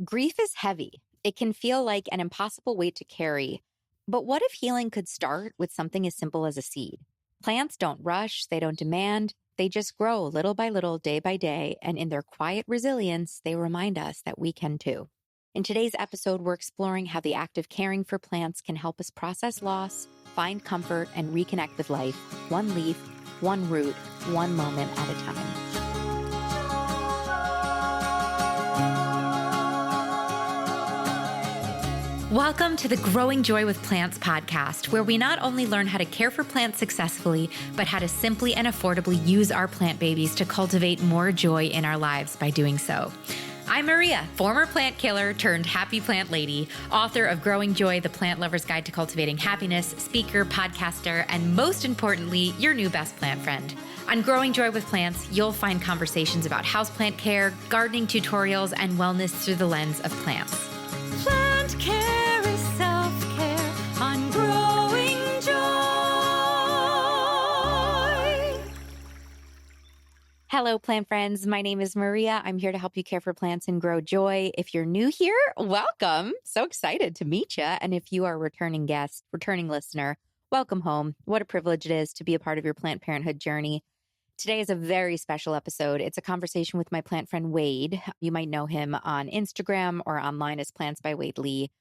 Grief is heavy. It can feel like an impossible weight to carry. But what if healing could start with something as simple as a seed? Plants don't rush, they don't demand, they just grow little by little, day by day, and in their quiet resilience, they remind us that we can too. In today's episode, we're exploring how the act of caring for plants can help us process loss, find comfort, and reconnect with life, one leaf, one root, one moment at a time. Welcome to the Growing Joy with Plants podcast, where we not only learn how to care for plants successfully, but how to simply and affordably use our plant babies to cultivate more joy in our lives by doing so. I'm Maria, former plant killer turned happy plant lady, author of Growing Joy, the Plant Lover's Guide to Cultivating Happiness, speaker, podcaster, and most importantly, your new best plant friend. On Growing Joy with Plants, you'll find conversations about houseplant care, gardening tutorials, and wellness through the lens of plants. Plant care is self-care on Growing Joy. Hello, plant friends. My name is Maria. I'm here to help you care for plants and grow joy. If you're new here, welcome. So excited to meet you. And if you are a returning guest, returning listener, welcome home. What a privilege it is to be a part of your plant parenthood journey. Today is a very special episode. It's a conversation with my plant friend, Wade. You might know him on Instagram or online as Plants by Wade Lee,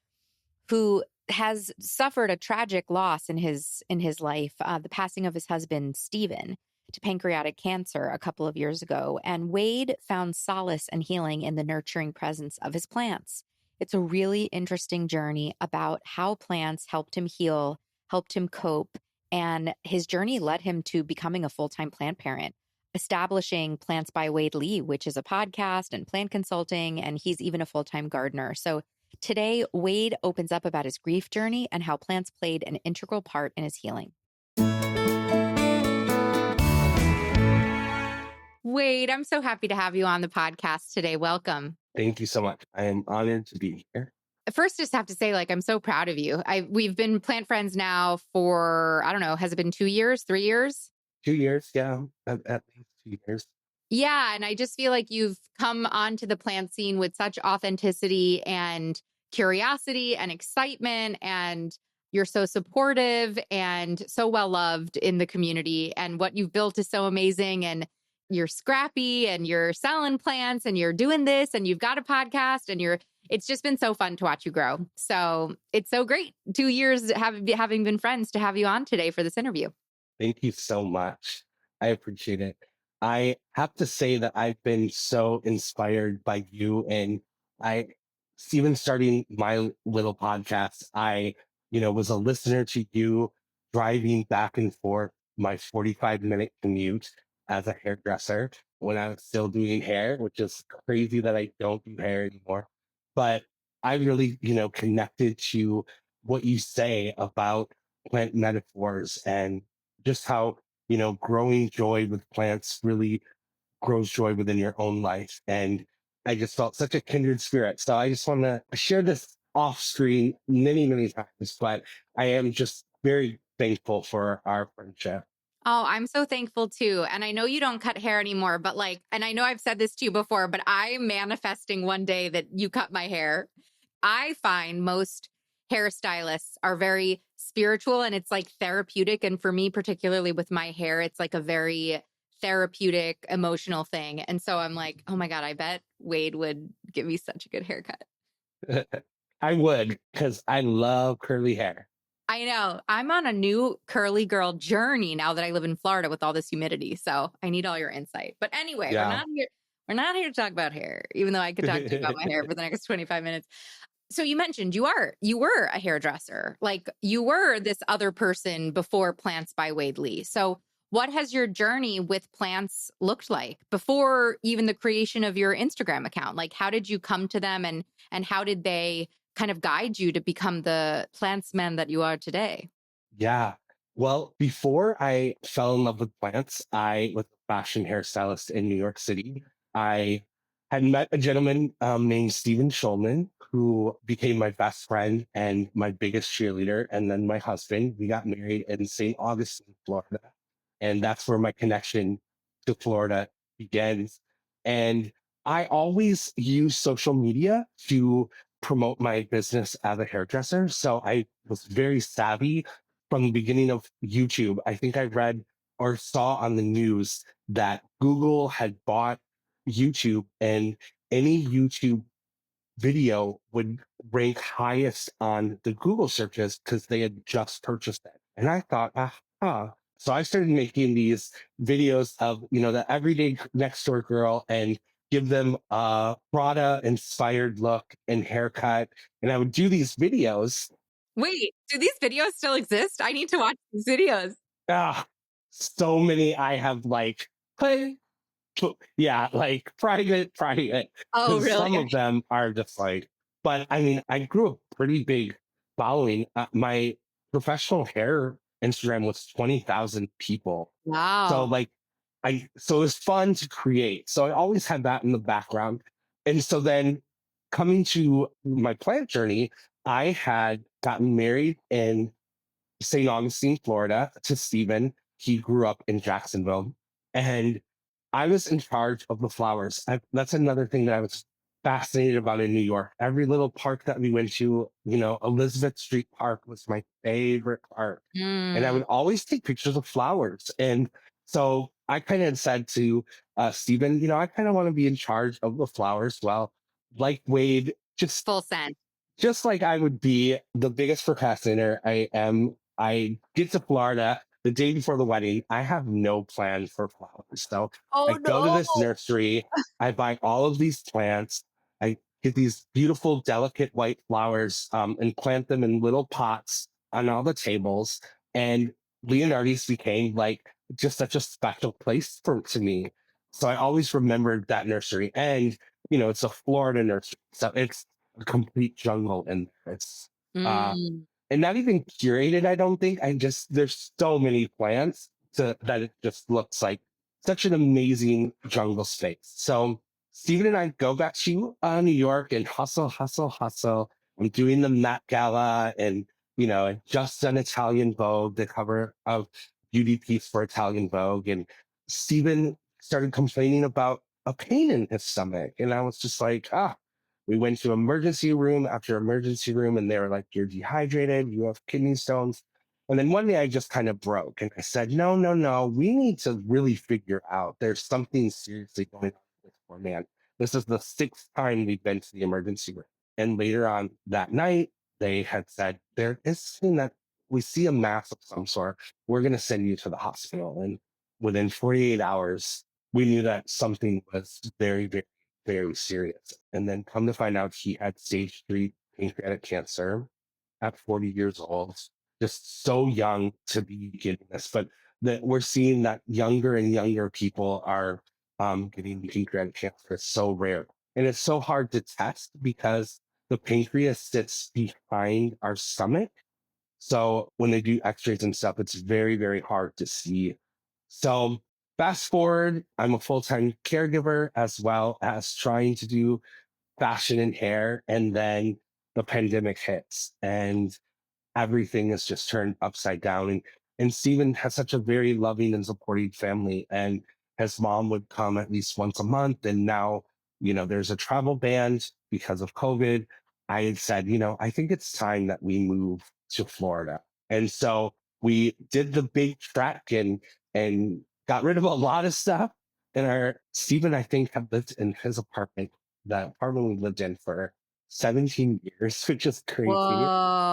who has suffered a tragic loss in his life, the passing of his husband, Stephen, to pancreatic cancer a couple of years ago. And Wade found solace and healing in the nurturing presence of his plants. It's a really interesting journey about how plants helped him heal, helped him cope, and his journey led him to becoming a full-time plant parent, establishing Plants by Wade Lee, which is a podcast and plant consulting, and he's even a full-time gardener. So today, Wade opens up about his grief journey and how plants played an integral part in his healing. Wade, I'm so happy to have you on the podcast today. Welcome. Thank you so much. I am honored to be here. First, just have to say, I'm so proud of you. We've been plant friends now for, I don't know, has it been 2 years, 3 years? 2 years, yeah, at least 2 years. Yeah, and I just feel like you've come onto the plant scene with such authenticity and curiosity and excitement, and you're so supportive and so well loved in the community. And what you've built is so amazing. And you're scrappy and you're selling plants and you're doing this and you've got a podcast and it's just been so fun to watch you grow. So it's so great. 2 years having been friends to have you on today for this interview. Thank you so much. I appreciate it. I have to say that I've been so inspired by you, and even starting my little podcast, I was a listener to you driving back and forth my 45-minute commute as a hairdresser when I was still doing hair, which is crazy that I don't do hair anymore. But I really, connected to what you say about plant metaphors and just how, growing joy with plants really grows joy within your own life. And I just felt such a kindred spirit. So I just want to share this off screen many, many times, but I am just very thankful for our friendship. Oh, I'm so thankful too. And I know you don't cut hair anymore, but and I know I've said this to you before, but I'm manifesting one day that you cut my hair. I find most hairstylists are very spiritual and it's therapeutic. And for me, particularly with my hair, it's a very therapeutic, emotional thing. And so I'm like, oh my God, I bet Wade would give me such a good haircut. I would, because I love curly hair. I know. I'm on a new curly girl journey now that I live in Florida with all this humidity. So I need all your insight. But anyway, Yeah. we're not here to talk about hair, even though I could talk to you about my hair for the next 25 minutes. So you mentioned you were a hairdresser. You were this other person before Plants by Wade Lee. So what has your journey with plants looked like before even the creation of your Instagram account? How did you come to them and how did they kind of guide you to become the plantsman that you are today? Yeah. Well, before I fell in love with plants, I was a fashion hairstylist in New York City. I had met a gentleman named Stephen Schulman, who became my best friend and my biggest cheerleader, and then my husband. We got married in St. Augustine, Florida. And that's where my connection to Florida begins. And I always use social media to promote my business as a hairdresser. So I was very savvy from the beginning of YouTube. I think I read or saw on the news that Google had bought YouTube, and any YouTube video would rank highest on the Google searches because they had just purchased it. And I thought, ah. So I started making these videos of, the everyday next door girl and give them a Prada inspired look and haircut. And I would do these videos. Wait, do these videos still exist? I need to watch these videos. Ah, so many I have like put yeah, like private, Oh, because really? some of them are just like, but I mean, I grew a pretty big following. My professional hair Instagram was 20,000 people. So Wow. like, so it was fun to create. So I always had that in the background. And so then coming to my plant journey, I had gotten married in St. Augustine, Florida, to Stephen. He grew up in Jacksonville, and I was in charge of the flowers. That's another thing that I was fascinated about in New York. Every little park that we went to, Elizabeth Street Park was my favorite park. And I Mm. would always take pictures of flowers. And so I kind of said to Stephen, I kind of want to be in charge of the flowers. Well, like Wade, Full send. just like I would be the biggest procrastinator I am, I get to Florida the day before the wedding. I have no plan for flowers. So I Oh, go to no. this nursery, I buy all of these plants, I get these beautiful, delicate white flowers and plant them in little pots on all the tables. And Leonardo's became like just such a special place to me. So I always remembered that nursery. And, it's a Florida nursery. So it's a complete jungle and it's uh Mm. and not even curated. I don't think. I just There's so many plants that it just looks like such an amazing jungle space. So Stephen and I go back to New York and hustle, hustle, hustle. I'm doing the Met Gala, and I just done Italian Vogue, the cover of beauty piece for Italian Vogue, and Stephen started complaining about a pain in his stomach, and I was just like, we went to emergency room after emergency room, and they were like, "You're dehydrated. You have kidney stones." And then one day I just kind of broke, and I said, "No, no, no. We need to really figure out. There's something seriously going on with this poor man. This is the sixth time we've been to the emergency room." And later on that night, they had said, "There is something that we see a mass of some sort. We're going to send you to the hospital." And within 48 hours, we knew that something was very, very, very serious. And then come to find out, he had stage 3 pancreatic cancer at 40 years old, just so young to be getting this. But that we're seeing that younger and younger people are getting pancreatic cancer. It's so rare. And it's so hard to test because the pancreas sits behind our stomach. So when they do x-rays and stuff, it's very, very hard to see. So fast forward, I'm a full-time caregiver as well as trying to do fashion and hair. And then the pandemic hits and everything is just turned upside down. And Steven has such a very loving and supportive family. And his mom would come at least once a month. And now, there's a travel ban because of COVID. I had said, I think it's time that we move to Florida. And so we did the big trek and got rid of a lot of stuff. And our Stephen, I think, had lived in his apartment, the apartment we lived in for 17 years, which is crazy,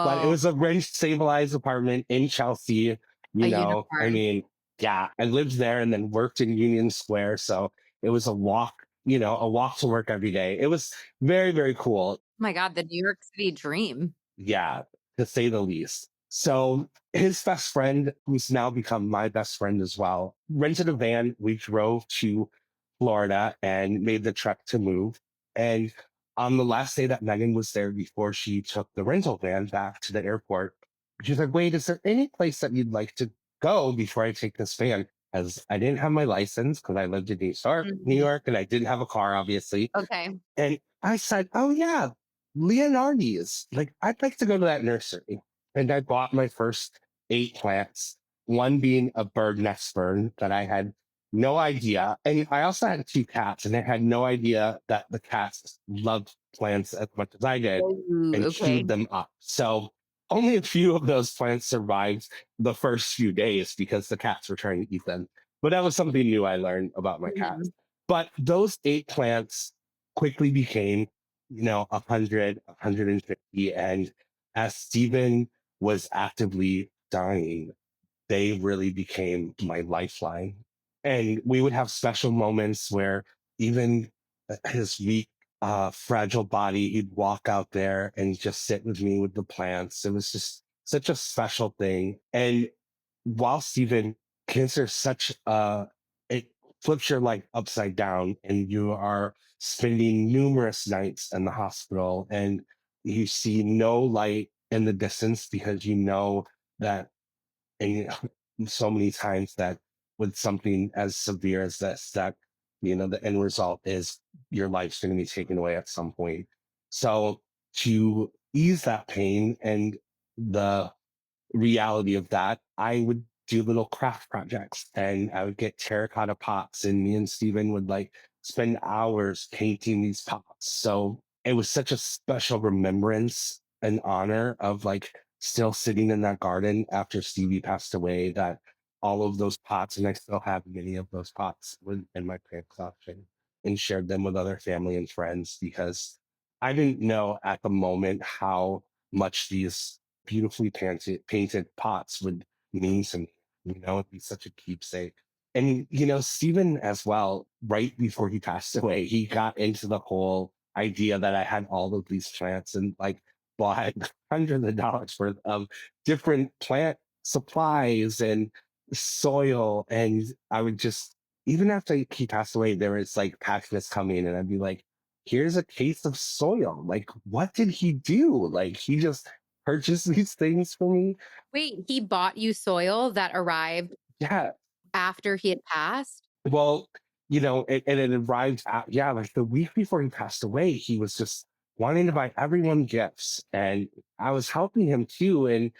but it Whoa. was a rent stabilized apartment in Chelsea. A I unicorn. mean, yeah, I lived there and then worked in Union Square. So it was a walk to work every day. It was very, very cool. My God, the New York City dream. Yeah, to say the least. So his best friend, who's now become my best friend as well, rented a van. We drove to Florida and made the trek to move. And on the last day that Megan was there before she took the rental van back to the airport, she's like, "Wait, is there any place that you'd like to go before I take this van?" As I didn't have my license because I lived in New Mhm. York, and I didn't have a car, obviously. Okay. And I said, "Oh yeah, Leonardi's. Like, I'd like to go to that nursery." And I bought my first 8 plants, one being a bird nest fern that I had no idea. And I also had two cats, and I had no idea that the cats loved plants as much as I did Oh, and okay. chewed them up. So only a few of those plants survived the first few days because the cats were trying to eat them. But that was something new I learned about my cats. Mhm. But those eight plants quickly became, 100, 150. And as Stephen was actively dying, they really became my lifeline. And we would have special moments where even his weak, fragile body, he'd walk out there and just sit with me with the plants. It was just such a special thing. And while Stephen, cancer is such it flips your life upside down, and you are spending numerous nights in the hospital, and you see no light in the distance because you know that, and so many times that with something as severe as this, that the end result is your life's going to be taken away at some point. So to ease that pain and the reality of that, I would do little craft projects, and I would get terracotta pots, and me and Steven would like spend hours painting these pots. So it was such a special remembrance and honor of like still sitting in that garden after Stevie passed away, that all of those pots, and I still have many of those pots in my plant collection, and shared them with other family and friends because I didn't know at the moment how much these beautifully painted pots would mean to me. It'd be such a keepsake. And, Stephen as well, right before he passed away, he got into the whole idea that I had all of these plants and like bought hundreds of dollars worth of different plant supplies and soil. And I would just, even after he passed away, there was like packages coming, and I'd be like, here's a case of soil. Like, what did he do? Like, he just purchase these things for me. Wait, he bought you soil that arrived Yeah. after he had passed? Well, it arrived at, yeah, like the week before he passed away, he was just wanting to buy everyone gifts. And I was helping him too.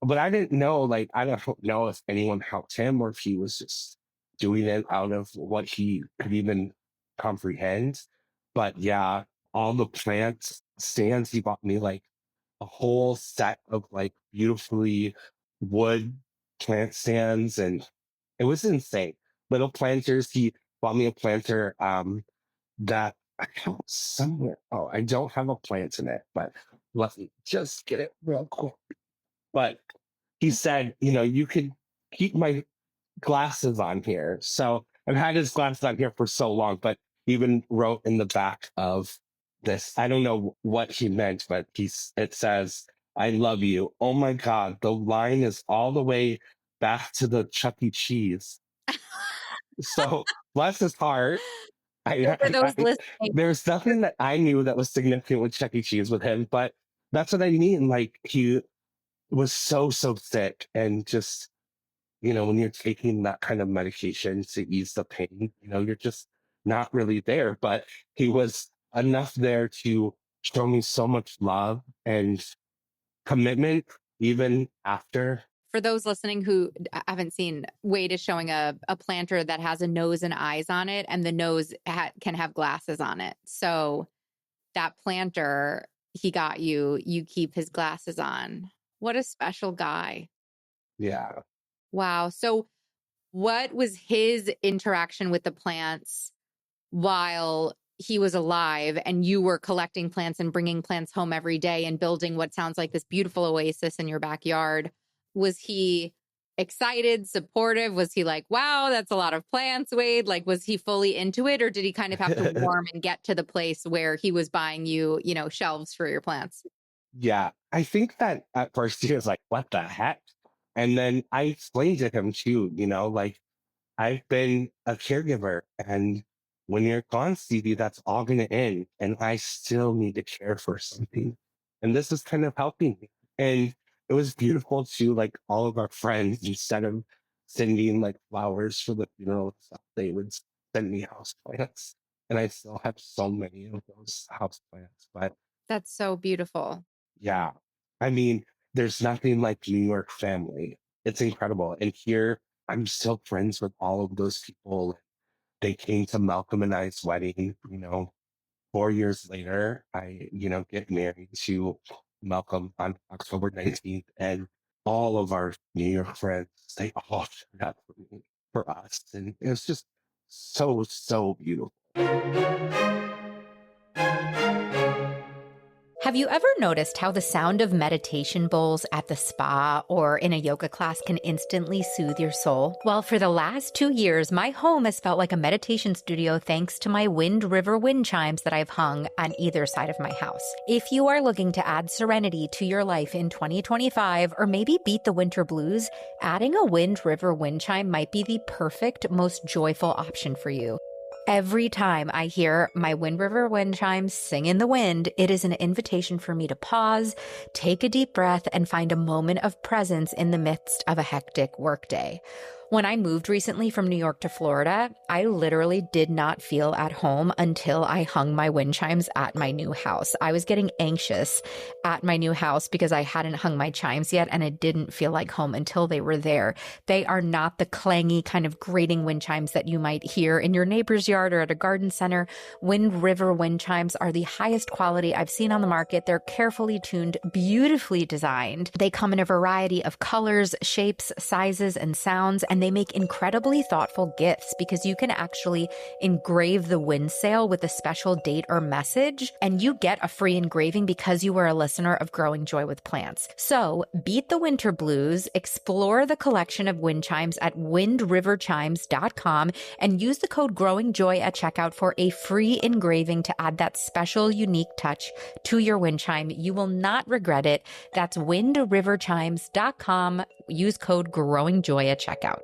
But I didn't know, like, I don't know if anyone helped him or if he was just doing it out of what he could even comprehend. But yeah, all the plant stands, he bought me like a whole set of like beautifully wood plant stands, and it was insane. Little planters. He bought me a planter that I have somewhere. Oh, I don't have a plant in it, but let me just get it real quick. But he said, you could keep my glasses on here. So I've had his glasses on here for so long, but he even wrote in the back of this, I don't know what he meant, but it says, I love you. Oh my God, the line is all the way back to the Chuck E. Cheese. So bless his heart. So for those I listening, there's nothing that I knew that was significant with Chuck E. Cheese with him, but that's what I mean. Like he was so, so sick, and just when you're taking that kind of medication to ease the pain, you're just not really there. But he was enough there to show me so much love and commitment, even after. for those listening who haven't seen, Wade is showing a planter that has a nose and eyes on it, and the nose can have glasses on it. So that planter he got you, you keep his glasses on. What a special guy. Yeah. Wow. So what was his interaction with the plants while he was alive and you were collecting plants and bringing plants home every day and building what sounds like this beautiful oasis in your backyard? Was he excited, supportive? Was he like, wow, that's a lot of plants, Wade? Like, was he fully into it, or did he kind of have to warm and get to the place where he was buying you, shelves for your plants? Yeah. I think that at first he was like, what the heck? And then I explained to him too, like, I've been a caregiver, and when you're gone, Stevie, that's all going to end. And I still need to care for something. And this is kind of helping me. And it was beautiful too. Like all of our friends, instead of sending like flowers for the funeral and stuff, they would send me house plants. And I still have so many of those house plants. But That's so beautiful. yeah, I mean, there's nothing like New York family. It's incredible. And here I'm still friends with all of those people. They came to Malcolm and I's wedding, 4 years later. Get married to Malcolm on October 19th, and all of our New York friends, they all showed up for us. And it was just so, so beautiful. Have you ever noticed how the sound of meditation bowls at the spa or in a yoga class can instantly soothe your soul? Well, for the last 2 years, my home has felt like a meditation studio thanks to my Wind River wind chimes that I've hung on either side of my house. If you are looking to add serenity to your life in 2025 or maybe beat the winter blues, adding a Wind River wind chime might be the perfect, most joyful option for you. Every time I hear my Wind River wind chimes sing in the wind, it is an invitation for me to pause, take a deep breath, and find a moment of presence in the midst of a hectic workday. When I moved recently from New York to Florida, I literally did not feel at home until I hung my wind chimes at my new house. I was getting anxious at my new house because I hadn't hung my chimes yet, and it didn't feel like home until they were there. They are not the clangy kind of grating wind chimes that you might hear in your neighbor's yard or at a garden center. Wind River wind chimes are the highest quality I've seen on the market. They're carefully tuned, beautifully designed. They come in a variety of colors, shapes, sizes, and sounds, and they make incredibly thoughtful gifts because you can actually engrave the wind sail with a special date or message, and you get a free engraving because you were a listener of Growing Joy with Plants. So beat the winter blues, explore the collection of wind chimes at windriverchimes.com, and use the code Growing Joy at checkout for a free engraving to add that special, unique touch to your wind chime. You will not regret it. That's windriverchimes.com. Use code Growing Joy at checkout.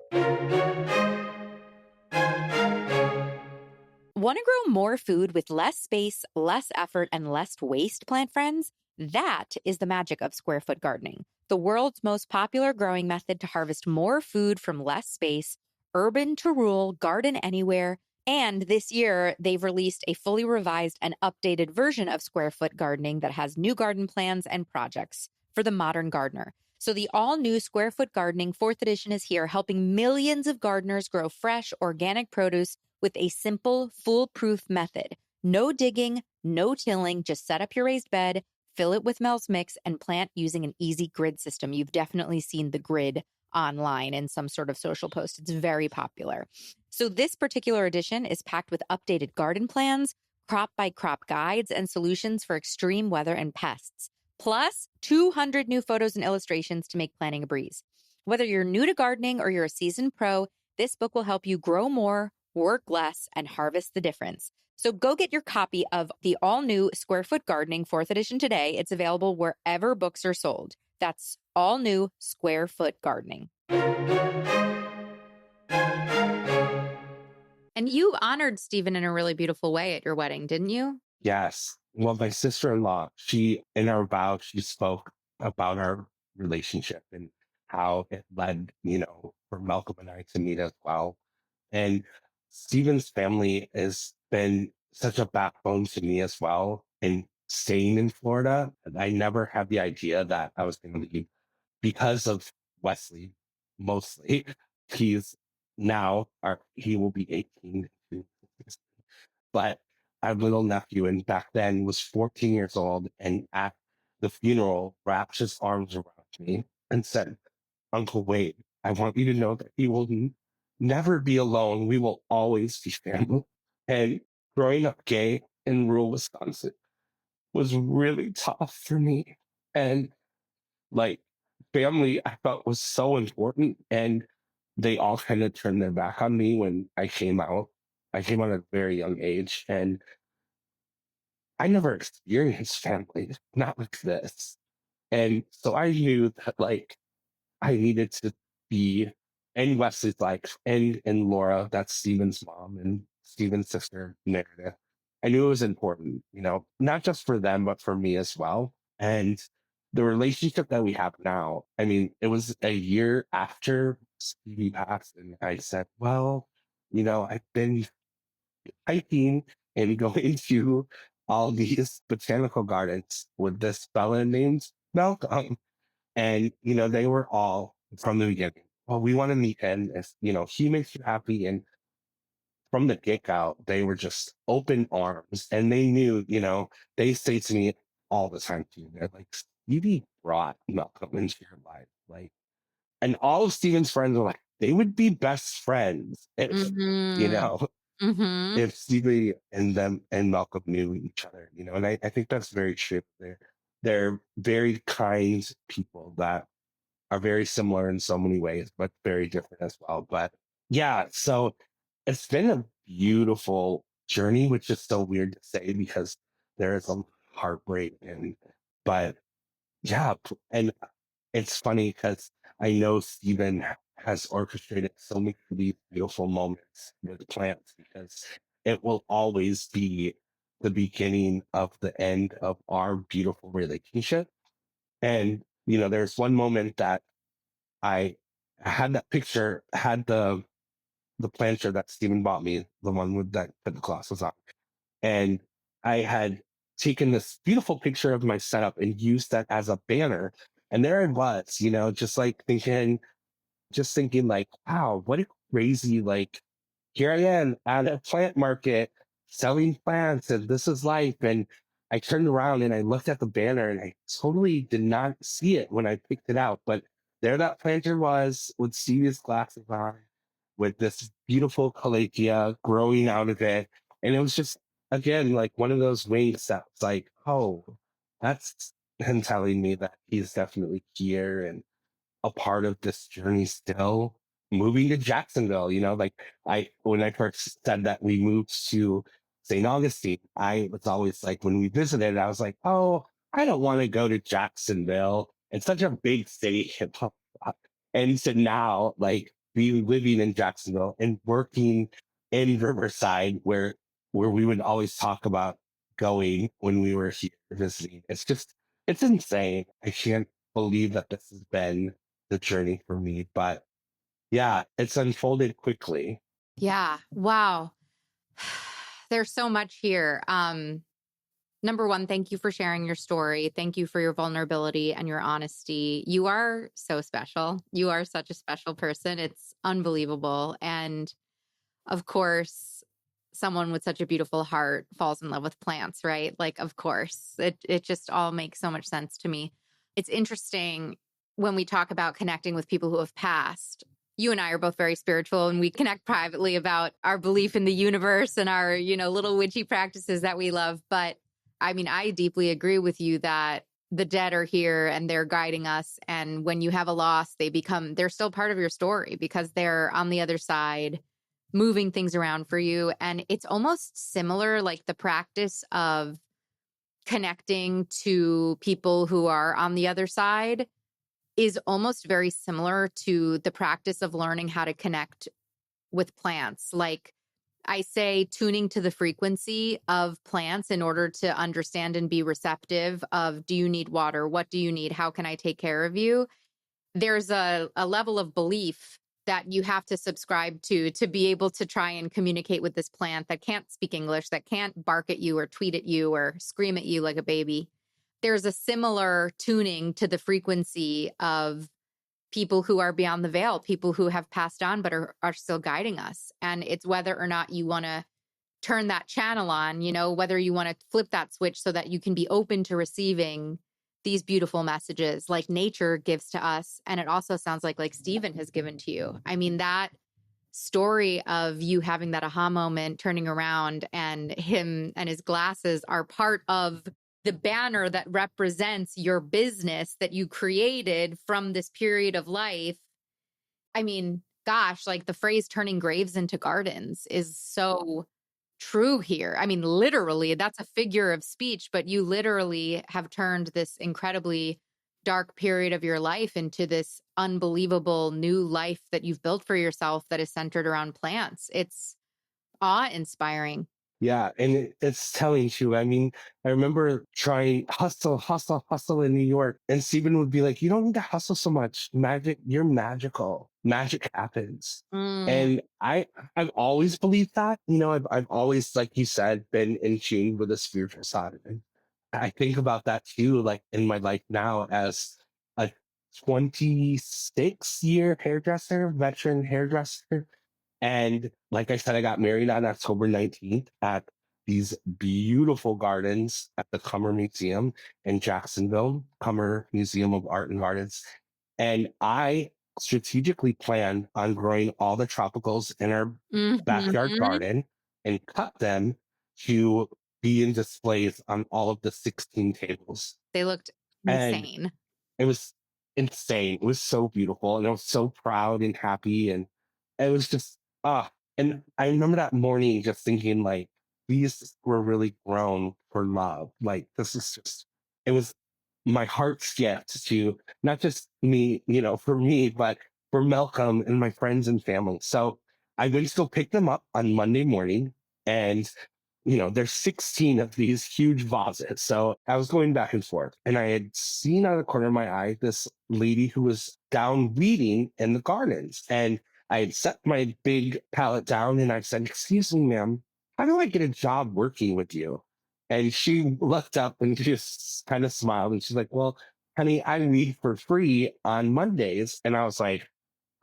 Want to grow more food with less space, less effort, and less waste, plant friends? That is the magic of square foot gardening, the world's most popular growing method to harvest more food from less space, urban to rural, garden anywhere. And this year, they've released a fully revised and updated version of square foot gardening that has new garden plans and projects for the modern gardener. So the all-new Square Foot Gardening 4th edition is here, helping millions of gardeners grow fresh, organic produce with a simple, foolproof method. No digging, no tilling, just set up your raised bed, fill it with Mel's Mix, and plant using an easy grid system. You've definitely seen the grid online in some sort of social post. It's very popular. So this particular edition is packed with updated garden plans, crop-by-crop guides, and solutions for extreme weather and pests, plus 200 new photos and illustrations to make planting a breeze. Whether you're new to gardening or you're a seasoned pro, this book will help you grow more, work less, and harvest the difference. So go get your copy of the all-new Square Foot Gardening 4th edition today. It's available wherever books are sold. That's all-new Square Foot Gardening. And you honored Stephen in a really beautiful way at your wedding, didn't you? Yes. Well, my sister-in-law, in our vow, she spoke about our relationship and how it led, for Malcolm and I to meet as well. And Stephen's family has been such a backbone to me as well. And staying in Florida, I never had the idea that I was going to leave because of Wesley, mostly. He's he will be 18. But our little nephew, and back then was 14 years old, and at the funeral, wrapped his arms around me and said, "Uncle Wade, I want you to know that he will never be alone. We will always be family." And growing up gay in rural Wisconsin was really tough for me. And like family, I felt was so important. And they all kind of turned their back on me when I came out. I came out at a very young age, and I never experienced family, not like this. And so I knew that I needed to be in Wesley's life and Laura, that's Steven's mom and Steven's sister, Meredith. I knew it was important, not just for them, but for me as well. And the relationship that we have now, I mean, it was a year after Stevie passed, and I said, well, I've been hiking and going to all these botanical gardens with this fella named Malcolm. And, they were all from the beginning. well, we want to meet him. If, he makes you happy. And from the get go, they were just open arms and they knew, they say to me all the time too. They're like, Stevie brought Malcolm into your life. Like, and all of Steven's friends are like, they would be best friends if, you Mm-hmm. know, Mm-hmm. if Stevie and them and Malcolm knew each other, and I think that's very true. They're very kind people that are very similar in so many ways, but very different as well. But yeah, so it's been a beautiful journey, which is so weird to say because there is a heartbreak but yeah, and it's funny because I know Stephen has orchestrated so many of these beautiful moments with plants because it will always be the beginning of the end of our beautiful relationship. And there's one moment that I had that picture, had the planter that Steven bought me, the one with that the gloss was on. And I had taken this beautiful picture of my setup and used that as a banner. And there it was, just like thinking like, wow, what a crazy, like, here I am at a plant market selling plants and this is life. And I turned around and I looked at the banner and I totally did not see it when I picked it out. But there that planter was with Stevie's glasses on, with this beautiful calathea growing out of it. And it was just, again, like one of those winks that was like, oh, that's him telling me that he's definitely here and a part of this journey still. Moving to Jacksonville, like when I first said that we moved to St. Augustine, I was always like, when we visited, I was like, oh, I don't want to go to Jacksonville. It's such a big city. And so now, like, be living in Jacksonville and working in Riverside, where we would always talk about going when we were here visiting. It's insane. I can't believe that this has been the journey for me. But yeah, it's unfolded quickly. Yeah. Wow. There's so much here. Number one, thank you for sharing your story. Thank you for your vulnerability and your honesty. You are so special. You are such a special person. It's unbelievable. And of course, someone with such a beautiful heart falls in love with plants, right? Like, of course, it just all makes so much sense to me. It's interesting when we talk about connecting with people who have passed. You and I are both very spiritual and we connect privately about our belief in the universe and our, little witchy practices that we love. But I mean, I deeply agree with you that the dead are here and they're guiding us. And when you have a loss, they're still part of your story because they're on the other side moving things around for you. And it's almost similar, like the practice of connecting to people who are on the other side is almost very similar to the practice of learning how to connect with plants. Like I say, tuning to the frequency of plants in order to understand and be receptive of, do you need water? What do you need? How can I take care of you? There's a level of belief that you have to subscribe to be able to try and communicate with this plant that can't speak English, that can't bark at you or tweet at you or scream at you like a baby. There's a similar tuning to the frequency of people who are beyond the veil, people who have passed on but are still guiding us. And it's whether or not you want to turn that channel on, whether you want to flip that switch so that you can be open to receiving these beautiful messages like nature gives to us. And it also sounds like Stephen has given to you. I mean, that story of you having that aha moment, turning around, and him and his glasses are part of the banner that represents your business that you created from this period of life. I mean, gosh, like the phrase turning graves into gardens is so true here. I mean, literally, that's a figure of speech, but you literally have turned this incredibly dark period of your life into this unbelievable new life that you've built for yourself that is centered around plants. It's awe inspiring. Yeah, and it's telling too. I mean, I remember trying hustle, hustle, hustle in New York, and Stephen would be like, "You don't need to hustle so much. Magic, you're magical. Magic happens." Mm, And I've always believed that. I've always, like you said, been in tune with the spiritual side. And I think about that too, like in my life now as a 26-year hairdresser, veteran hairdresser. And like I said, I got married on October 19th at these beautiful gardens at the Cummer Museum in Jacksonville, Cummer Museum of Art and Gardens. And I strategically planned on growing all the tropicals in our backyard Mhm. garden and cut them to be in displays on all of the 16 tables. They looked And insane. it was insane. It was so beautiful, and I was so proud and happy, and it was just and I remember that morning just thinking like these were really grown for love. Like this is just it was my heart's gift to not just me, for me, but for Malcolm and my friends and family. So I went to go pick them up on Monday morning, and there's 16 of these huge vases. So I was going back and forth, and I had seen out of the corner of my eye this lady who was down weeding in the gardens. And I had set my big pallet down and I said, "Excuse me, ma'am, how do I get a job working with you?" And she looked up and just kind of smiled and she's like, "Well, honey, I weed for free on Mondays." And I was like,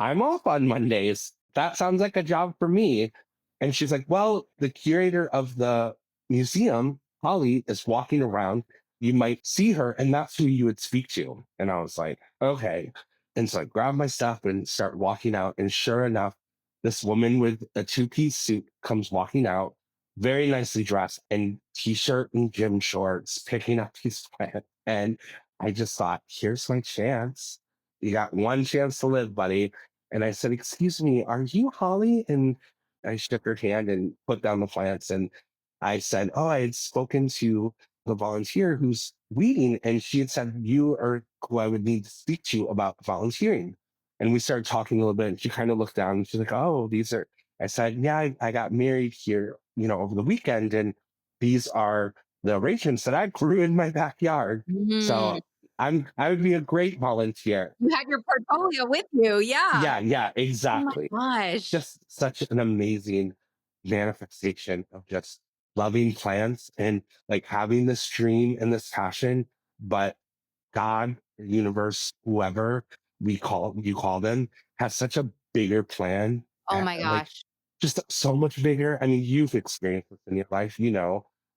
"I'm off on Mondays. That sounds like a job for me." And she's like, "Well, the curator of the museum, Holly, is walking around. You might see her, and that's who you would speak to." And I was like, "Okay." And so I grabbed my stuff and start walking out. And sure enough, this woman with a two-piece suit comes walking out, very nicely dressed in t-shirt and gym shorts, picking up these plants. And I just thought, here's my chance. You got one chance to live, buddy. And I said, "Excuse me, are you Holly?" And I shook her hand and put down the plants. And I said, "Oh, I had spoken to the volunteer who's weeding, and she had said you are who I would need to speak to about volunteering." And we started talking a little bit. And she kind of looked down and she's like, "Oh, these are," I said, "Yeah, I got married here, over the weekend. And these are the arrangements that I grew in my backyard. Mm. So I would be a great volunteer." You had your portfolio with you, yeah. Yeah, yeah, Oh my exactly. gosh. Just such an amazing manifestation of just loving plants and like having this dream and this passion, but God, the universe, whoever you call them, has such a bigger plan, Oh my like gosh. just so much bigger. I mean, you've experienced this in your life,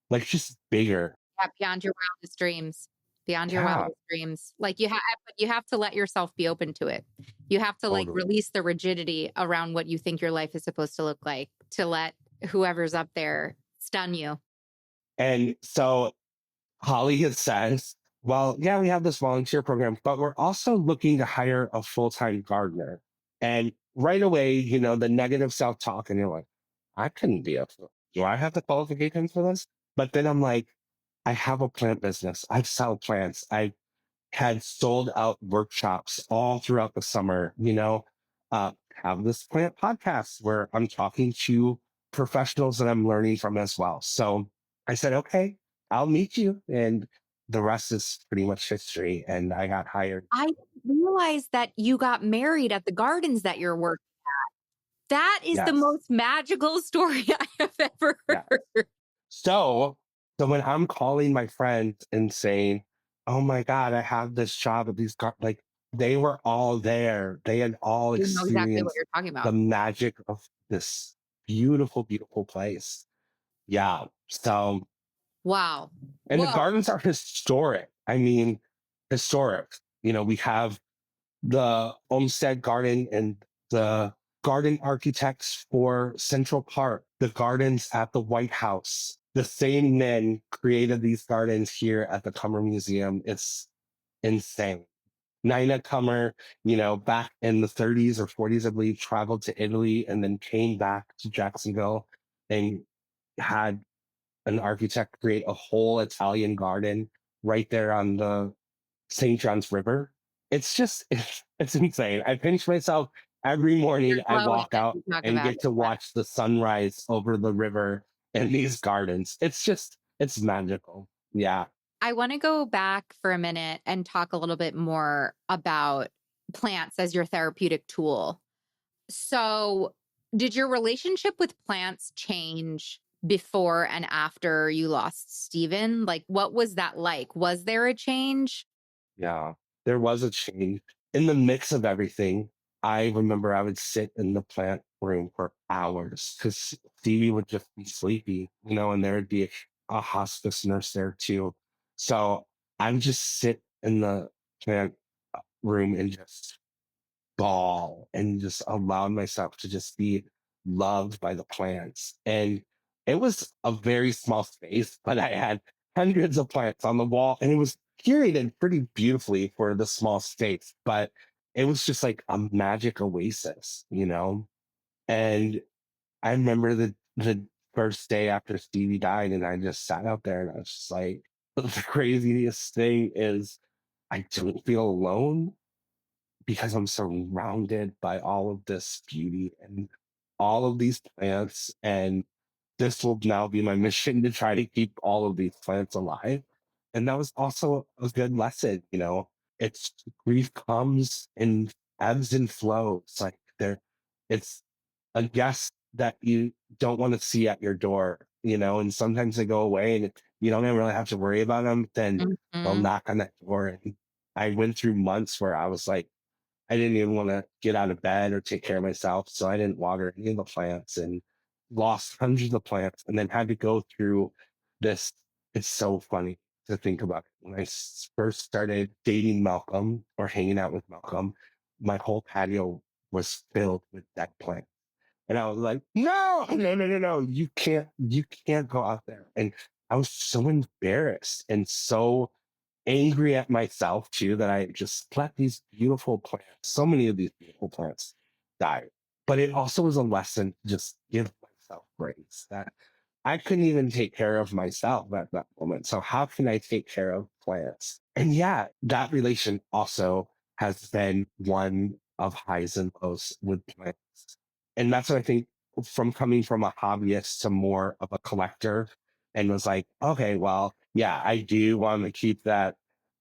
like just bigger. Yeah, beyond your wildest dreams. Beyond your Yeah, wildest dreams. Like, but you have to let yourself be open to it. You have to, like, totally. release the rigidity around what you think your life is supposed to look like to let whoever's up there stun you. And so Holly had says, "Well, yeah, we have this volunteer program, but we're also looking to hire a full-time gardener." And right away, the negative self-talk, and you're like, "I couldn't be do I have the qualifications for this?" But then I'm like, I have a plant business. I sell plants. I had sold out workshops all throughout the summer, have this plant podcast where I'm talking to professionals that I'm learning from as well. So I said, "Okay, I'll meet you." And the rest is pretty much history. And I got hired. I didn't realize that you got married at the gardens that you're working. That is the Yes. most magical story I have ever Yes. heard. So, so when I'm calling my friends and saying, "Oh my God, I have this job at these like they were all there. They had all You know exactly what experienced you're talking the about. magic of this beautiful, beautiful place." Yeah. So, Wow. and the Whoa. gardens are historic. I mean, historic. We have the Olmsted Garden and the garden architects for Central Park, the gardens at the White House. The same men created these gardens here at the Cummer Museum. It's insane. Nina Cummer, back in the 30s or 40s, I believe, traveled to Italy and then came back to Jacksonville and had an architect create a whole Italian garden right there on the St. John's River. It's just it's insane. I pinch myself every You're morning. I glowing walk as out you talk and about get it. to Yeah. watch the sunrise over the river in these gardens. It's magical. Yeah. I want to go back for a minute and talk a little bit more about plants as your therapeutic tool. So, did your relationship with plants change before and after you lost Steven? Like, what was that like? Was there a change? Yeah. There was a change. in the mix of everything, I remember I would sit in the plant room for hours because Stevie would just be sleepy, and there would be a hospice nurse there too. So I would just sit in the plant room and just ball and just allowed myself to just be loved by the plants. And it was a very small space, but I had hundreds of plants on the wall and it was curated pretty beautifully for the small space, but it was just like a magic oasis. And I remember the first day after Stevie died, and I just sat out there and I was just like, the craziest thing is I don't feel alone because I'm surrounded by all of this beauty and all of these plants. And this will now be my mission to try to keep all of these plants alive. And that was also a good lesson. It's grief comes in ebbs and flows. Like it's a guest that you don't want to see at your door, and sometimes they go away and you don't even really have to worry about them. Then they'll Mhm. knock on that door. And I went through months where I was like, I didn't even want to get out of bed or take care of myself. So I didn't water any of the plants and lost hundreds of plants and then had to go through this. It's so funny to think about it. When I first started dating Malcolm or hanging out with Malcolm, my whole patio was filled with dead plants. And I was like, no, no, no, no, no. You can't go out there. And I was so embarrassed and so angry at myself too that I just let these beautiful plants, so many of these beautiful plants die. But it also was a lesson to just give myself grace that I couldn't even take care of myself at that moment. So how can I take care of plants? And yeah, that relation also has been one of highs and lows with plants. And that's what I think from coming from a hobbyist to more of a collector and was like, okay, well, yeah, I do want to keep that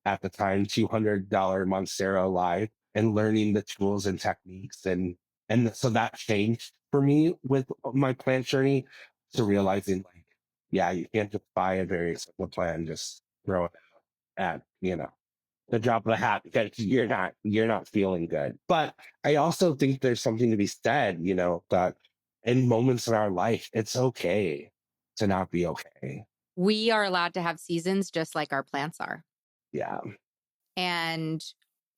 at the time $200 Monstera alive and learning the tools and techniques. And so that changed for me with my plant journey to realizing like, yeah, you can't just buy a very simple plant and just throw it at the drop of a hat because you're not feeling good. But I also think there's something to be said, that in moments in our life, it's okay to not be okay. We are allowed to have seasons just like our plants are. Yeah. And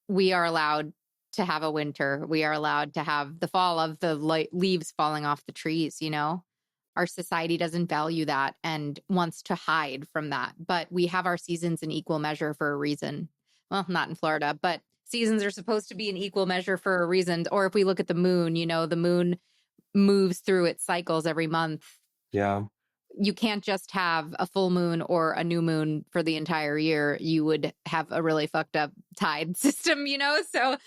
we are allowed to have a winter. We are allowed to have the fall of the leaves falling off the trees. Our society doesn't value that and wants to hide from that. But we have our seasons in equal measure for a reason. Well, not in Florida, but seasons are supposed to be in equal measure for a reason. Or if we look at the moon moves through its cycles every month. Yeah. You can't just have a full moon or a new moon for the entire year. You would have a really fucked up tide system. So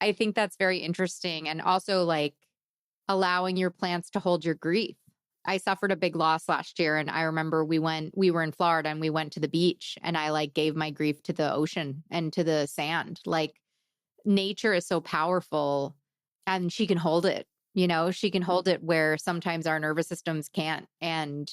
I think that's very interesting. And also, like, allowing your plants to hold your grief. I suffered a big loss last year, and I remember we were in Florida and we went to the beach, and I like gave my grief to the ocean and to the sand. Like, nature is so powerful, and she can hold it. She can hold it where sometimes our nervous systems can't. And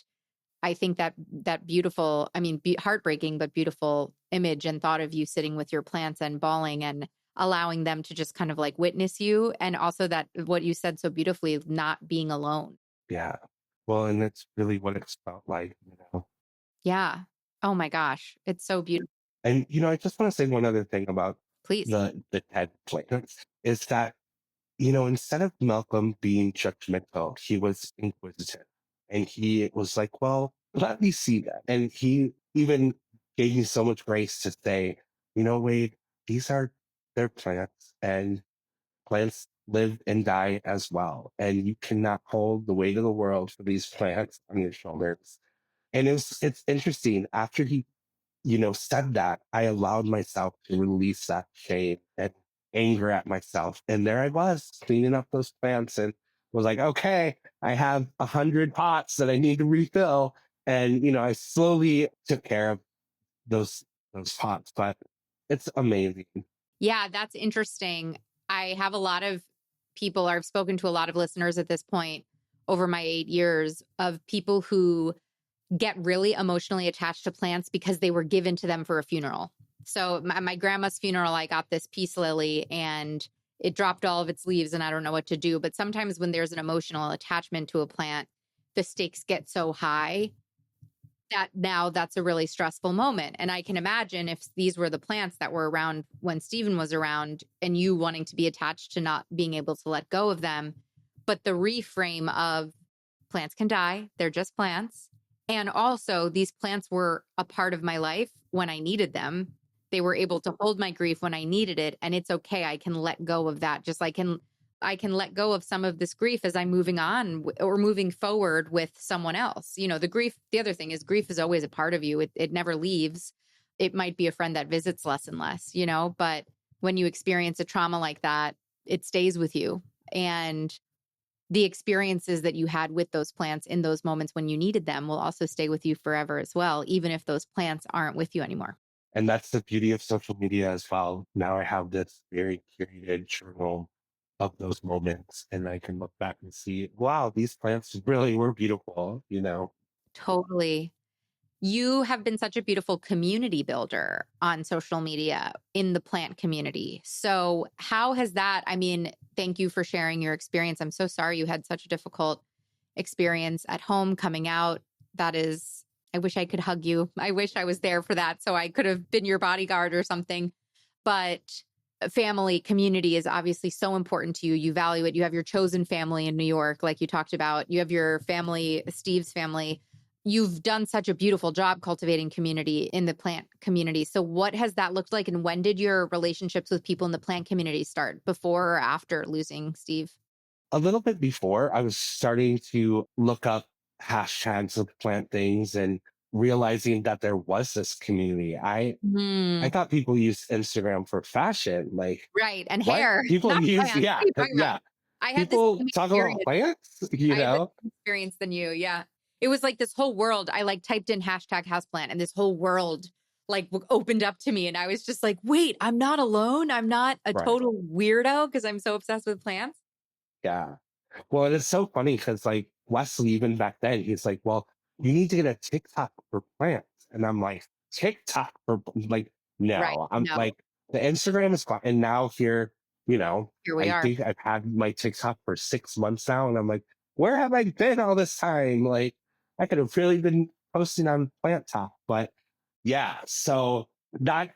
I think that beautiful, I mean, heartbreaking, but beautiful image and thought of you sitting with your plants and bawling and allowing them to just kind of like witness you. And also that what you said so beautifully, not being alone. Yeah. Well, and that's really what it's felt like. Yeah. Oh my gosh. It's so beautiful. And I just want to say one other thing about Please. the TED plants is that instead of Malcolm being judgmental, he was inquisitive. And he was like, well, let me see that. And he even gave me so much grace to say, Wade, these are their plants and plants live and die as well. And you cannot hold the weight of the world for these plants on your shoulders. And it's interesting. After he said that, I allowed myself to release that shame and anger at myself. And there I was cleaning up those plants and was like, okay, I have 100 pots that I need to refill. And I slowly took care of those pots, but it's amazing. Yeah, that's interesting. I have a lot of people, I've spoken to a lot of listeners at this point over my 8 years of people who get really emotionally attached to plants because they were given to them for a funeral. So my grandma's funeral, I got this peace lily and it dropped all of its leaves and I don't know what to do. But sometimes when there's an emotional attachment to a plant, the stakes get so high that now that's a really stressful moment. And I can imagine if these were the plants that were around when Stephen was around and you wanting to be attached to not being able to let go of them. But the reframe of plants can die, they're just plants. And also, these plants were a part of my life when I needed them. They were able to hold my grief when I needed it. And it's okay. I can let go of that. Just like I can let go of some of this grief as I'm moving on or moving forward with someone else. You know, the other thing is grief is always a part of you. It never leaves. It might be a friend that visits less and less, you know, but when you experience a trauma like that, it stays with you. And the experiences that you had with those plants in those moments when you needed them will also stay with you forever as well, even if those plants aren't with you anymore. And that's the beauty of social media as well. Now I have this very curated journal of those moments, and I can look back and see, wow, these plants really were beautiful, you know? Totally. You have been such a beautiful community builder on social media in the plant community. So, how has that? I mean, thank you for sharing your experience. I'm so sorry you had such a difficult experience at home coming out. That is, I wish I could hug you. I wish I was there for that so I could have been your bodyguard or something. But family, community is obviously so important to you. You value it. You have your chosen family in New York, like you talked about. You have your family, Steve's family. You've done such a beautiful job cultivating community in the plant community. So, what has that looked like? And when did your relationships with people in the plant community start? Before or after losing Steve? A little bit before, I was starting to look up hashtags of plant things and realizing that there was this community. I Hmm. thought people used Instagram for fashion. Like, Right. And what? hair, People not use, plants. What yeah, are you talking about? yeah. I had the People same talk about experience. plants, you I had the know? same experience than you. Yeah. It was like this whole world. I like typed in hashtag houseplant and this whole world like opened up to me. And I was just like, wait, I'm not alone. I'm not a Right. total weirdo because I'm so obsessed with plants. Yeah. Well, and it's so funny because like Wesley, even back then, he's like, well, you need to get a TikTok for plants. And I'm like, TikTok for like, Right. no, I'm No, like, the Instagram is fine. And now here, you know, here we I are. think I've had my TikTok for 6 months now. And I'm like, where have I been all this time? Like, I could have really been posting on Plant Talk. But yeah, so that,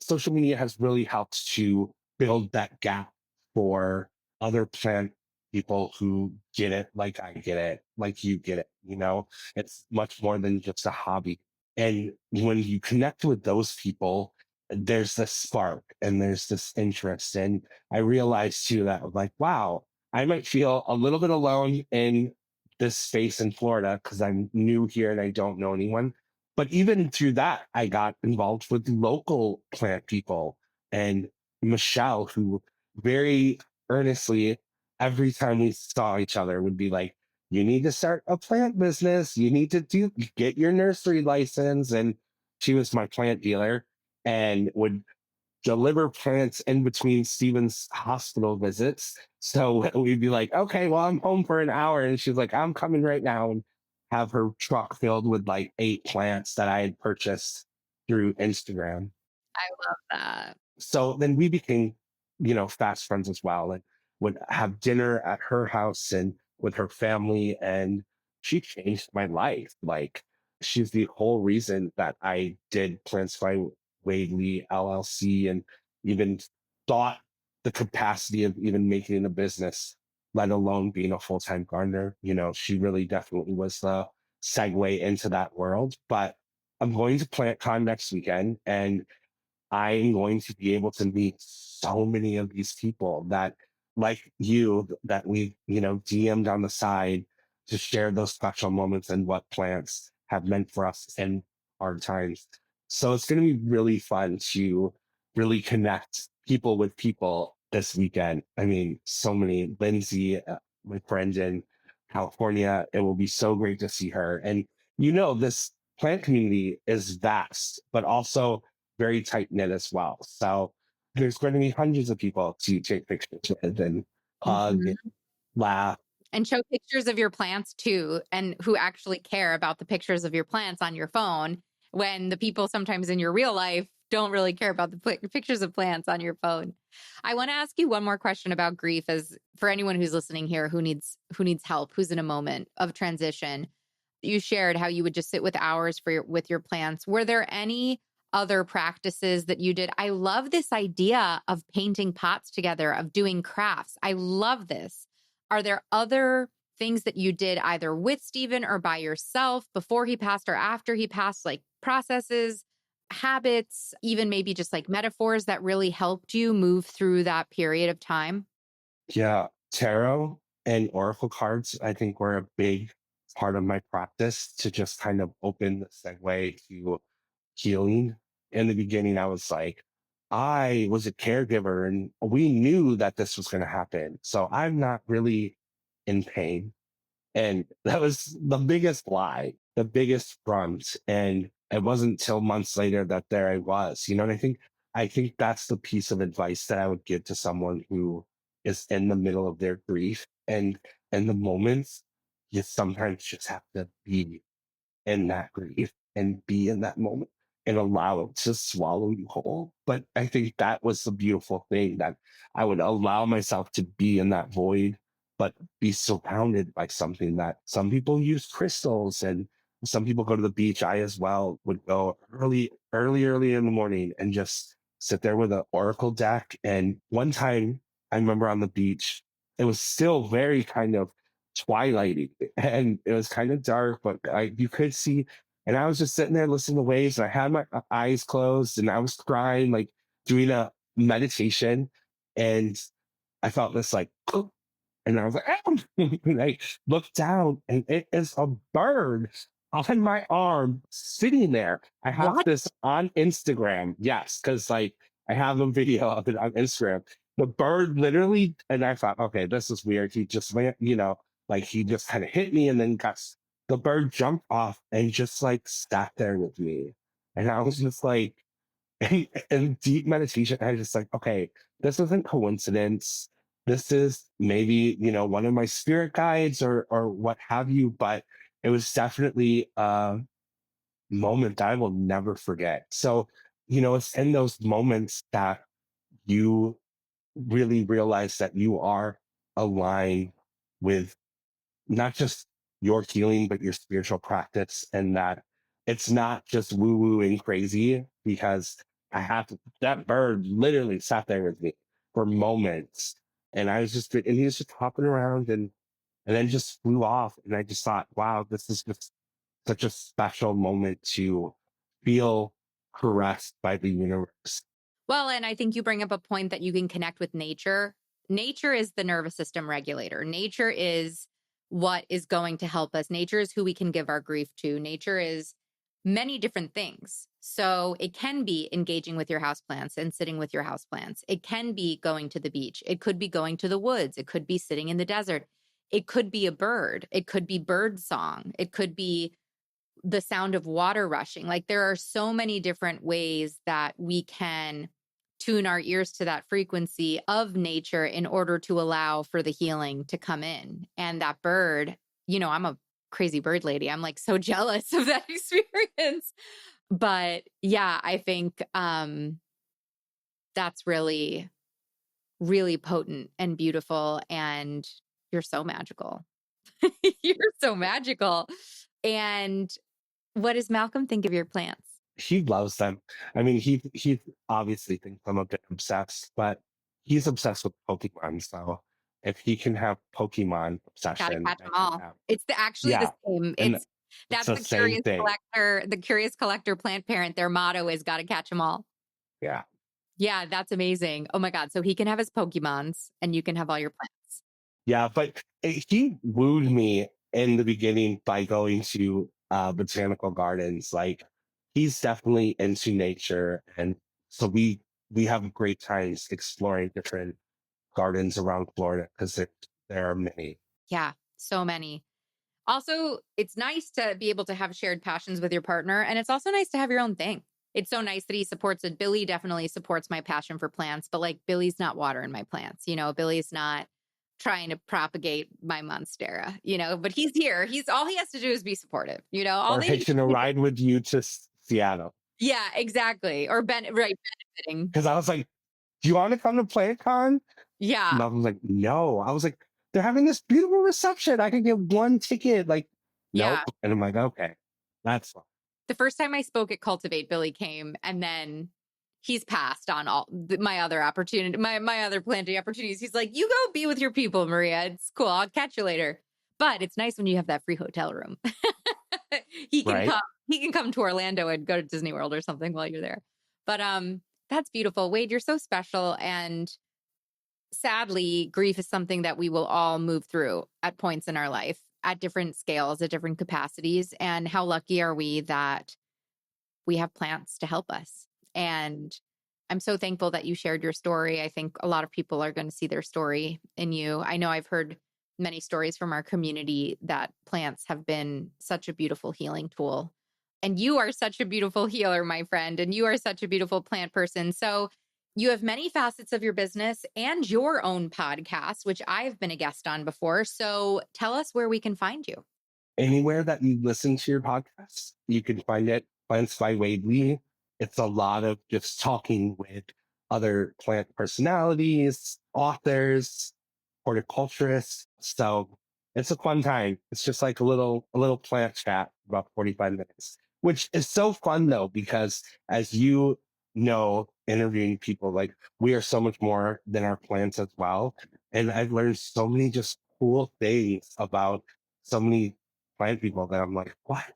social media has really helped to build that gap for other plant people who get it like I get it, like you get it, it's much more than just a hobby. And when you connect with those people, there's this spark and there's this interest. And I realized too that like, wow, I might feel a little bit alone in this space in Florida because I'm new here and I don't know anyone. But even through that, I got involved with local plant people and Michelle, who very earnestly, every time we saw each other, would be like, you need to start a plant business. You need to get your nursery license. And she was my plant dealer and would deliver plants in between Steven's hospital visits. So we'd be like, okay, well, I'm home for an hour. And she's like, I'm coming right now, and have her truck filled with like 8 plants that I had purchased through Instagram. I love that. So then we became, fast friends as well, and would have dinner at her house and with her family. And she changed my life. Like, she's the whole reason that I did Plants by Wadley LLC and even thought the capacity of even making it a business, let alone being a full-time gardener. She really definitely was the segue into that world. But I'm going to PlantCon next weekend, and I'm going to be able to meet so many of these people that, like you, that we, DM'd on the side to share those special moments and what plants have meant for us in hard times. So it's going to be really fun to really connect people with people this weekend. I mean, so many, Lindsay, my friend in California, it will be so great to see her. And, this plant community is vast, but also very tight knit as well. So there's going to be hundreds of people to take pictures with and hug, Mhm. laugh. And show pictures of your plants too, and who actually care about the pictures of your plants on your phone when the people sometimes in your real life don't really care about the pictures of plants on your phone. I want to ask you one more question about grief, as for anyone who's listening here who needs help, who's in a moment of transition. You shared how you would just sit with hours with your plants. Were there any other practices that you did? I love this idea of painting pots together, of doing crafts. I love this. Are there other things that you did either with Stephen or by yourself before he passed or after he passed, like processes, habits, even maybe just like metaphors that really helped you move through that period of time? Yeah, tarot and oracle cards, I think, were a big part of my practice to just kind of open the segue to healing. In the beginning, I was like, I was a caregiver and we knew that this was going to happen. So I'm not really in pain. And that was the biggest lie, the biggest front. And it wasn't till months later that there I was. You know, and I think that's the piece of advice that I would give to someone who is in the middle of their grief. And in the moments, you sometimes just have to be in that grief and be in that moment and allow it to swallow you whole. But I think that was the beautiful thing, that I would allow myself to be in that void, but be surrounded by something. That some people use crystals and some people go to the beach. I as well would go early in the morning and just sit there with an oracle deck. And one time I remember on the beach, it was still very kind of twilighty and it was kind of dark, but you could see. And I was just sitting there listening to waves, and I had my eyes closed, and I was crying, like doing a meditation. And I felt this like, and I was like, "Ah!" And I looked down, and it is a bird on my arm sitting there. I have What? this on Instagram, yes, because like I have a video of it on Instagram. The bird literally, and I thought, okay, this is weird. He just went, like he just kind of hit me, and then the bird jumped off and just like sat there with me. And I was just like, in deep meditation, I was just like, okay, this isn't coincidence. This is maybe, one of my spirit guides or what have you, but it was definitely a moment that I will never forget. So, it's in those moments that you really realize that you are aligned with not just your healing, but your spiritual practice, and that it's not just woo woo and crazy. Because that bird literally sat there with me for moments, and and he was just hopping around and then just flew off. And I just thought, wow, this is just such a special moment to feel caressed by the universe. Well, and I think you bring up a point that you can connect with nature. Nature is the nervous system regulator. Nature is what is going to help us. Nature is who we can give our grief to. Nature is many different things. So it can be engaging with your houseplants and sitting with your houseplants. It can be going to the beach. It could be going to the woods. It could be sitting in the desert. It could be a bird. It could be bird song. It could be the sound of water rushing. Like there are so many different ways that we can tune our ears to that frequency of nature in order to allow for the healing to come in. And that bird, I'm a crazy bird lady. I'm like so jealous of that experience. But yeah, I think that's really, really potent and beautiful. And you're so magical. You're so magical. And what does Malcolm think of your plants? He loves them. I mean, he obviously thinks I'm a bit obsessed, but he's obsessed with Pokemon. So if he can have Pokemon Got to obsession, catch I them can all. have. It's actually the Yeah, same. and it's That's the same thing. the curious collector plant parent. Their motto is got to catch them all. Yeah, Yeah, that's amazing. Oh my God. So he can have his Pokemons and you can have all your plants. yeah. But he wooed me in the beginning by going to botanical gardens. Like he's definitely into nature, and so we have great times exploring different gardens around Florida because there are many. Yeah, so many. Also, it's nice to be able to have shared passions with your partner. And it's also nice to have your own thing. It's so nice that he supports it. Billy definitely supports my passion for plants, but like Billy's not watering my plants. Billy's not trying to propagate my monstera, but he's here. He's all he has to do is be supportive, all Or they need hitching a to do. ride with you to Seattle. Yeah, exactly. Or benefiting. Because I was like, do you want to come to PlantCon? Yeah. Mom was like, no. I was like, they're having this beautiful reception. I can get one ticket. Like, nope. Yeah. And I'm like, okay, that's fine. The first time I spoke at Cultivate, Billy came, and then he's passed on all my other opportunity, my other planting opportunities. He's like, you go be with your people, Maria. It's cool. I'll catch you later. But it's nice when you have that free hotel room. he can Right. come. He can come to Orlando and go to Disney World or something while you're there. But that's beautiful, Wade. You're so special, and sadly, grief is something that we will all move through at points in our life, at different scales, at different capacities. And how lucky are we that we have plants to help us? And I'm so thankful that you shared your story. I think a lot of people are going to see their story in you. I know I've heard many stories from our community that plants have been such a beautiful healing tool. And you are such a beautiful healer, my friend, and you are such a beautiful plant person. So you have many facets of your business and your own podcast, which I've been a guest on before. So tell us where we can find you. Anywhere that you listen to your podcast, you can find it. Plants by Wade Lee. It's a lot of just talking with other plant personalities, authors, horticulturists. So it's a fun time. It's just like a little plant chat, about 45 minutes, which is so fun though, because as you know, interviewing people, like we are so much more than our plants as well. And I've learned so many just cool things about so many plant people that I'm like, what?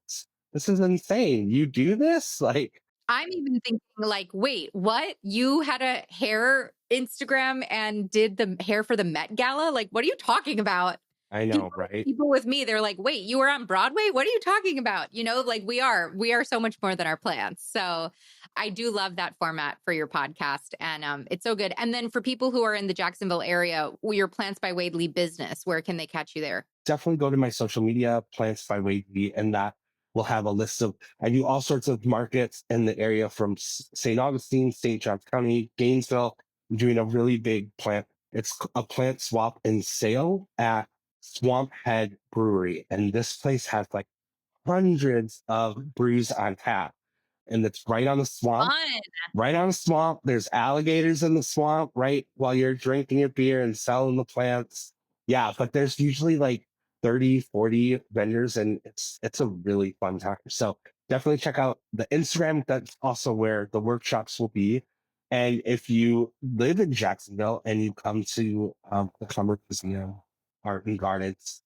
This is insane. You do this? Like, I'm even thinking like, wait, what? You had a hair Instagram and did the hair for the Met Gala? Like, what are you talking about? I know, right? People with me, they're like, wait, you were on Broadway? What are you talking about? Like we are so much more than our plants. So I do love that format for your podcast. And it's so good. And then for people who are in the Jacksonville area, your Plants by Wade Lee business, where can they catch you there? Definitely go to my social media, Plants by Wade Lee, and that will have a list of, I do all sorts of markets in the area from St. Augustine, St. Johns County, Gainesville. I'm doing a really big plant. It's a plant swap and sale at Swamp Head Brewery. And this place has like hundreds of brews on tap. And it's right on the swamp. Fun. Right on the swamp. There's alligators in the swamp, right? While you're drinking your beer and selling the plants. Yeah, but there's usually like 30, 40 vendors, and it's a really fun time. So definitely check out the Instagram. That's also where the workshops will be. And if you live in Jacksonville and you come to the Summer Museum Art and Gardens,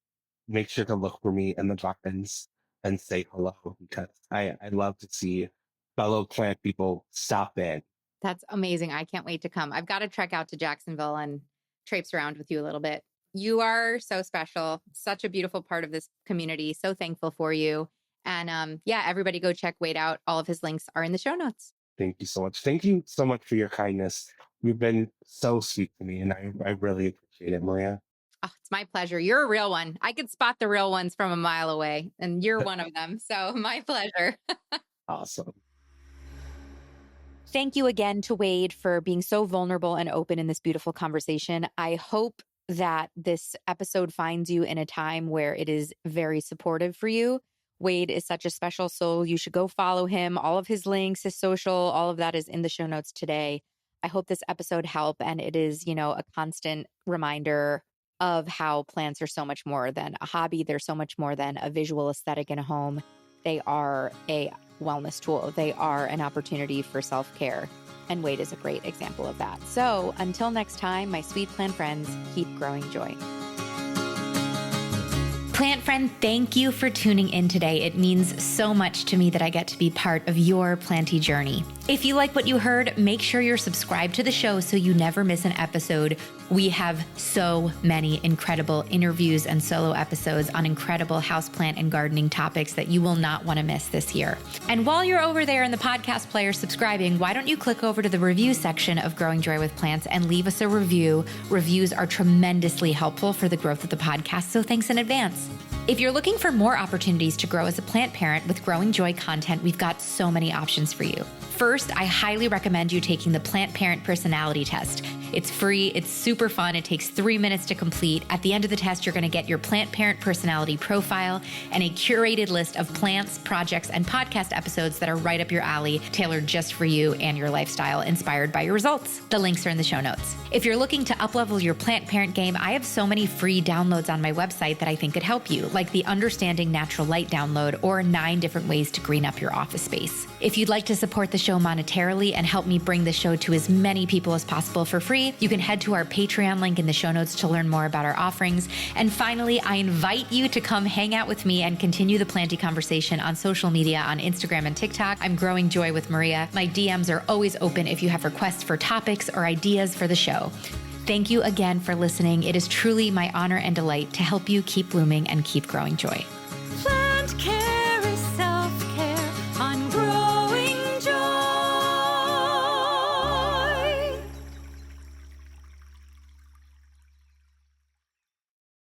make sure to look for me in the gardens and say hello, because I love to see fellow plant people stop in. That's amazing. I can't wait to come. I've got to trek out to Jacksonville and traipse around with you a little bit. You are so special, such a beautiful part of this community. So thankful for you. And yeah, everybody go check Wade out. All of his links are in the show notes. Thank you so much. Thank you so much for your kindness. You've been so sweet to me, and I really appreciate it, Maria. Oh, it's my pleasure. You're a real one. I could spot the real ones from a mile away, and you're one of them. So my pleasure. Awesome. Thank you again to Wade for being so vulnerable and open in this beautiful conversation. I hope that this episode finds you in a time where it is very supportive for you. Wade is such a special soul. You should go follow him. All of his links, his social, all of that is in the show notes today. I hope this episode helped, and it is, a constant reminder of how plants are so much more than a hobby. They're so much more than a visual aesthetic in a home. They are a wellness tool. They are an opportunity for self-care. And Wade is a great example of that. So until next time, my sweet plant friends, keep growing joy. Plant friend, thank you for tuning in today. It means so much to me that I get to be part of your planty journey. If you like what you heard, make sure you're subscribed to the show so you never miss an episode. We have so many incredible interviews and solo episodes on incredible houseplant and gardening topics that you will not want to miss this year. And while you're over there in the podcast player subscribing, why don't you click over to the review section of Growing Joy with Plants and leave us a review. Reviews are tremendously helpful for the growth of the podcast, so thanks in advance. If you're looking for more opportunities to grow as a plant parent with Growing Joy content, we've got so many options for you. First, I highly recommend you taking the Plant Parent Personality Test. It's free. It's super fun. It takes 3 minutes to complete. At the end of the test, you're going to get your plant parent personality profile and a curated list of plants, projects, and podcast episodes that are right up your alley, tailored just for you and your lifestyle, inspired by your results. The links are in the show notes. If you're looking to uplevel your plant parent game, I have so many free downloads on my website that I think could help you, like the Understanding Natural Light download or 9 different ways to green up your office space. If you'd like to support the show monetarily and help me bring the show to as many people as possible for free, you can head to our Patreon link in the show notes to learn more about our offerings. And finally, I invite you to come hang out with me and continue the planty conversation on social media on Instagram and TikTok. I'm Growing Joy with Maria. My DMs are always open if you have requests for topics or ideas for the show. Thank you again for listening. It is truly my honor and delight to help you keep blooming and keep growing joy.